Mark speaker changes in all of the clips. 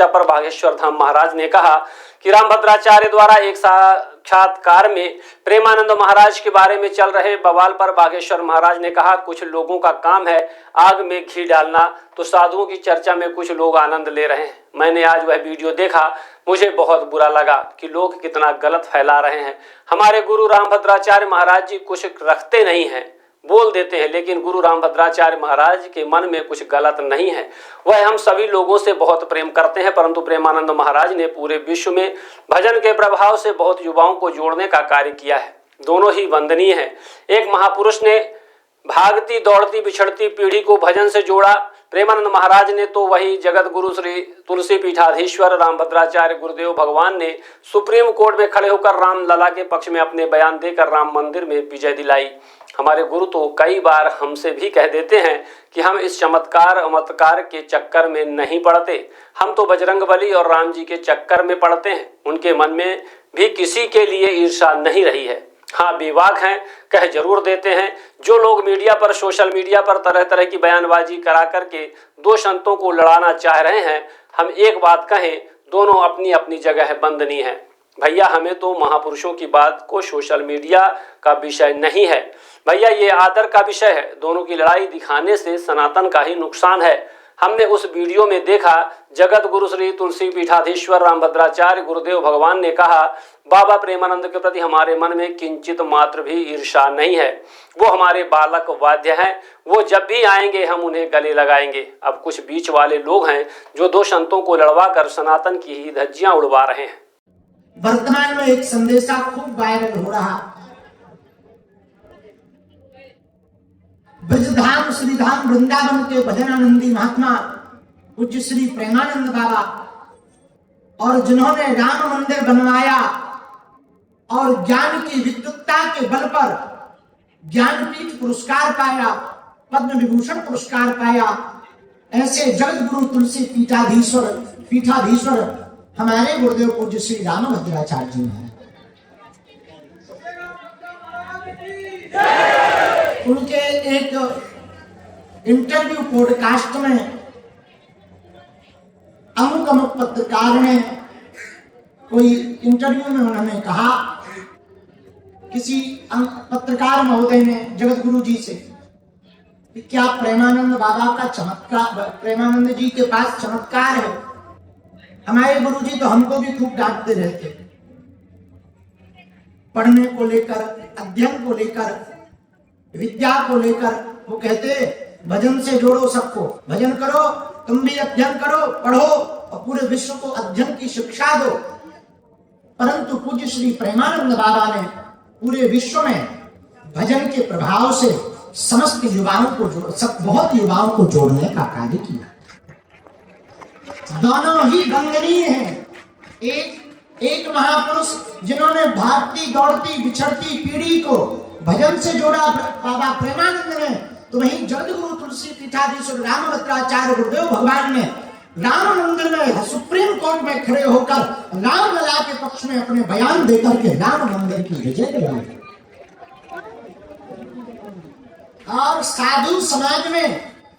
Speaker 1: चर्चा पर बागेश्वर धाम महाराज ने कहा कि रामभद्राचार्य द्वारा एक साक्षात्कार में प्रेमानंद महाराज के बारे में चल रहे बवाल पर बागेश्वर महाराज ने कहा, कुछ लोगों का काम है आग में घी डालना, तो साधुओं की चर्चा में कुछ लोग आनंद ले रहे हैं। मैंने आज वह वीडियो देखा, मुझे बहुत बुरा लगा कि लोग कितना गलत फैला रहे हैं। हमारे गुरु रामभद्राचार्य महाराज जी कुछ रखते नहीं हैं, बोल देते हैं, लेकिन गुरु रामभद्राचार्य महाराज के मन में कुछ गलत नहीं है। वह हम सभी लोगों से बहुत प्रेम करते हैं, परंतु प्रेमानंद महाराज ने पूरे विश्व में भजन के प्रभाव से बहुत युवाओं को जोड़ने का कार्य किया है। दोनों ही वंदनीय हैं। एक महापुरुष ने भागती दौड़ती बिछड़ती पीढ़ी को भजन से जोड़ा, प्रेमानंद महाराज ने तो वही जगत गुरु श्री तुलसी पीठाधीश्वर रामभद्राचार्य गुरुदेव भगवान ने सुप्रीम कोर्ट में खड़े होकर रामलला के पक्ष में अपने बयान देकर राम मंदिर में विजय दिलाई। हमारे गुरु तो कई बार हमसे भी कह देते हैं कि हम इस चमत्कार अमत्कार के चक्कर में नहीं पड़ते, हम तो बजरंगबली और राम जी के चक्कर में पड़ते हैं। उनके मन में भी किसी के लिए ईर्ष्या नहीं रही है। हाँ, बेबाक हैं, कह जरूर देते हैं। जो लोग मीडिया पर, सोशल मीडिया पर तरह तरह की बयानबाजी करा करके दो संतों को लड़ाना चाह रहे हैं, हम एक बात कहें, दोनों अपनी अपनी जगह वंदनीय हैं। भैया, हमें तो महापुरुषों की बात को सोशल मीडिया का विषय नहीं है भैया, ये आदर का विषय है। दोनों की लड़ाई दिखाने से सनातन का ही नुकसान है। हमने उस वीडियो में देखा, जगत गुरु श्री तुलसी पीठाधीश्वर रामभद्राचार्य गुरुदेव भगवान ने कहा, बाबा प्रेमानंद के प्रति हमारे मन में किंचित मात्र भी ईर्ष्या नहीं है। वो हमारे बालक वाद्य हैं, वो जब भी आएंगे हम उन्हें गले लगाएंगे। अब कुछ बीच वाले लोग हैं जो दो संतों को लड़वा कर सनातन की ही धज्जियां उड़वा रहे हैं।
Speaker 2: वर्तमान में एक संदेशा खूब वायरल हो रहा, ब्रजधाम श्रीधाम वृंदावन के भजनानंदी महात्मा पूज्य श्री प्रेमानंद बाबा, और जिन्होंने राम मंदिर बनवाया और ज्ञान की विद्युत्ता के बल पर ज्ञानपीठ पुरस्कार पाया, पद्म विभूषण पुरस्कार पाया, ऐसे जगत गुरु तुलसी पीठाधीश्वर हमारे गुरुदेव पूज्य श्री रामभद्राचार्य जी हैं। उनके एक इंटरव्यू पॉडकास्ट में अमुक पत्रकार ने, कोई इंटरव्यू में उन्होंने कहा, किसी पत्रकार महोदय ने जगत गुरु जी से कि क्या प्रेमानंद बाबा का चमत्कार, प्रेमानंद जी के पास चमत्कार है? हमारे गुरु जी तो हमको भी खूब डांटते रहते, पढ़ने को लेकर, अध्ययन को लेकर, विद्या को लेकर। वो कहते भजन से जोड़ो सबको, भजन करो, तुम भी अध्ययन करो, पढ़ो और पूरे विश्व को अध्ययन की शिक्षा दो। परंतु पूज्य श्री प्रेमानंद बाबा ने पूरे विश्व में भजन के प्रभाव से समस्त युवाओं को बहुत युवाओं को जोड़ने का कार्य किया। दोनों ही वंदनीय हैं। एक महापुरुष जिन्होंने भागती दौड़ती बिछड़ती पीढ़ी को भजन से जोड़ा बाबा प्रेमानंद ने, तो वहीं जगत गुरु तुलसी पीठाधीश्वर रामभद्राचार्य गुरुदेव भगवान ने राम मंदिर में सुप्रीम कोर्ट में खड़े होकर रामलला के पक्ष में अपने बयान देकर के राम मंदिर की विजय दिलाई। और साधु समाज में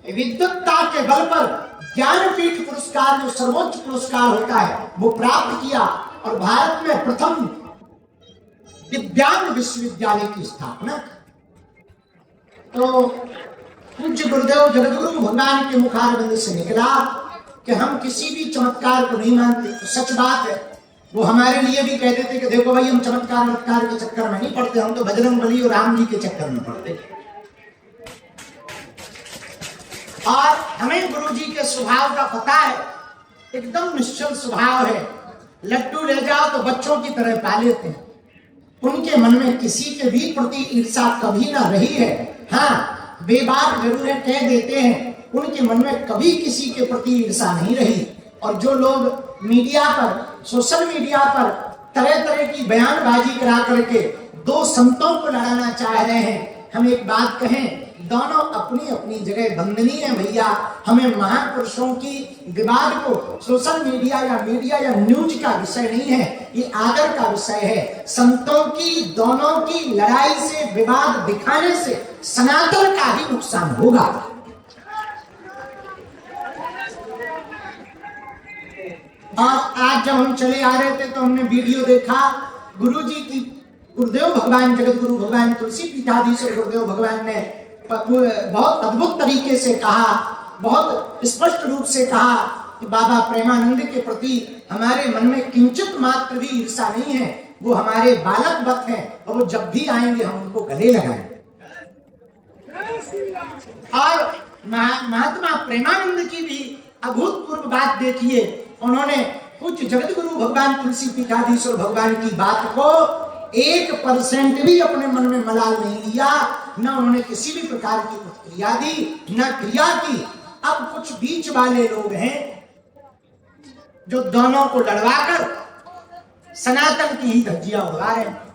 Speaker 2: विद्वत्ता के बल पर ज्ञानपीठ पुरस्कार, जो सर्वोच्च पुरस्कार होता है, वो प्राप्त किया और भारत में प्रथम दिव्यांग विश्वविद्यालय की स्थापना। तो पूज्य गुरुदेव जगतगुरु भगवान के मुखारविंद से निकला कि हम किसी भी चमत्कार को नहीं मानते। तो सच बात है, वो हमारे लिए भी कहते थे कि देखो भाई, हम चमत्कार के चक्कर में नहीं पड़ते, हम तो बजरंगबली और राम जी के चक्कर में पड़ते। और हमें गुरु जी के स्वभाव का पता है, एकदम निश्चल स्वभाव है। लड्डू ले जाओ तो बच्चों की तरह पाले लेते हैं। उनके मन में किसी के भी प्रति ईर्ष्या कभी ना रही है। हाँ, बेबाक जरूर है, कह देते हैं, उनके मन में कभी किसी के प्रति ईर्ष्या नहीं रही। और जो लोग मीडिया पर, सोशल मीडिया पर तरह तरह की बयानबाजी करा करके दो संतों को लड़ाना चाह रहे हैं, हम एक बात कहें, दोनों अपनी अपनी जगह वंदनीय है भैया। हमें महापुरुषों की विवाद को सोशल मीडिया या न्यूज का विषय नहीं है, ये आदर का विषय है। संतों की दोनों की लड़ाई से, विवाद दिखाने से सनातन का ही नुकसान होगा। और आज जब हम चले आ रहे थे तो हमने वीडियो देखा, गुरुजी की गुरुदेव भगवान, जगत गुरु भगवान तुलसी पीठाधीश्वर गुरुदेव भगवान ने बहुत अद्भुत तरीके से कहा, बहुत स्पष्ट रूप से कहा कि बाबा प्रेमानंद के प्रति हमारे मन में किंचित मात्र भी ईर्षा नहीं है। वो हमारे बालक वत हैं और वो जब भी आएंगे हम उनको गले लगाएंगे। और महात्मा प्रेमानंद की भी अभूतपूर्व बात देखिए, उन्होंने कुछ जगत गुरु भगवान तुलसी पीठाधीश्वर भगवान की बात को 1% भी अपने मन में मलाल नहीं लिया, न उन्होंने किसी भी प्रकार की प्रतिक्रिया दी, न क्रिया की। अब कुछ बीच वाले लोग हैं जो दोनों को लड़वाकर सनातन की ही धज्जियां उड़ा रहे हैं।